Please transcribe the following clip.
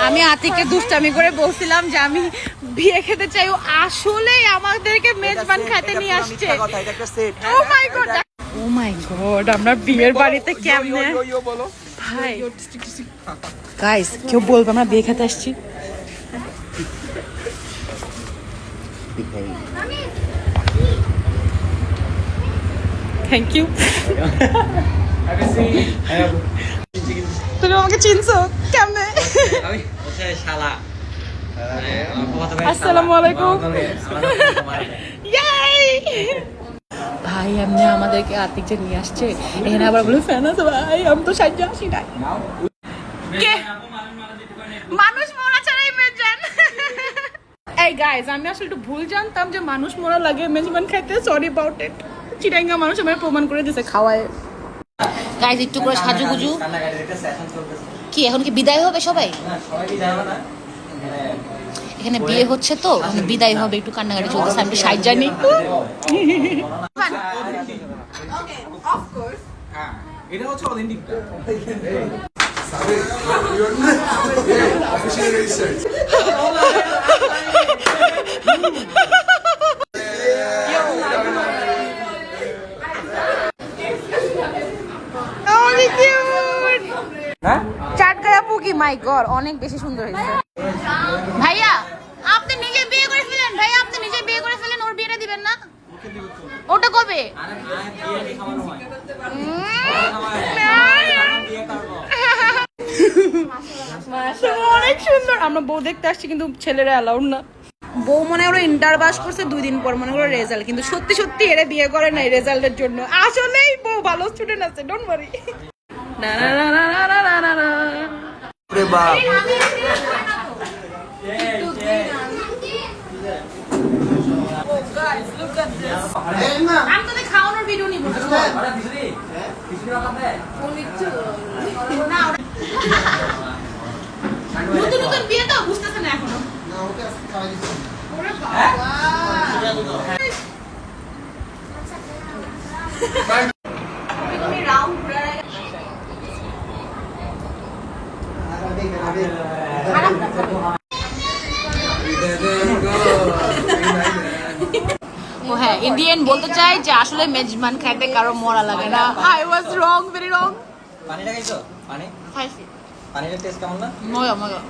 আমি আতিককে দুষ্টামি করে বলছিলাম যে আমি বিয়ে খেতে চাই, ও আসলে আমাদেরকে মেজবান খাইতে নিয়ে আসছে। ও মাই গড, ও মাই গড, আমরা বিয়ের বাড়িতে কেমনে ভাই গাইস, কেউ বলবো আমরা বিয়ে খেতে আসছি। Thank you. তুমি আমাকে চিনছো কেমনে? আসসালামু আলাইকুম। ভাই এমনি আমাদেরকে আতিক যে নিয়ে আসছে, এখানে আবার বলে ফ্যান আছে ভাই, আমি তো সাহায্য আসি নাই। মানুষ মরা ছাড়াই মেজবান। এই গাইস, আমি আসলে একটু ভুল জানতাম যে মানুষ মরা লাগে মেজবান খাইতে। Sorry about it. চিটাঙ্গা মানুষ আমার প্রমাণ করে দিয়েছে খাওয়ায়। গাইস একটু করে সাজুগুজু কি, এখন কি বিদায় হবে সবাই? এখানে বিয়ে হচ্ছে তো বিদায় হবে, একটু কান্নাকাটি চলতেছে, আমি সাইড জানি। এটা হচ্ছে অথেন্টিকটা। চাটগায়া পুকি, মাই গড, অনেক বেশি সুন্দর হয়েছে। ভাইয়া আপনি নিজে বিয়ে করে ফেলেন, ভাইয়া আপনি নিজে বিয়ে করে ফেলেন, ওর বিয়েটা দিবেন না? ওটা কবে? অনেক সুন্দর। আমরা বউ দেখতে আসছি কিন্তু ছেলেরা অ্যালাউড না। বউ মনে করো ইন্টার পাস করছে 2 দিন পর মনে করো রেজাল্ট, কিন্তু সত্যি সত্যি এরা বিয়ে করে নাই রেজাল্টের জন্য। আসলেই বউ ভালো স্টুডেন্ট আছে, ডোন্ট ওয়ারি। না না না না না না না না। আরে বাপ, আমি তোদের খাওয়ানোর ভিডিও নিব। নতুন নতুন বিয়ে তো বুঝতেছে না এখনো। ও হ্যাঁ, ইন্ডিয়ান বলতে চাই যে আসলে মেজবান খাইতে কারো মরা লাগে না। I was wrong, very wrong. পানিটা খাইছো? পানি খাইছি। পানির টেস্ট কেমন না? মজা মজা।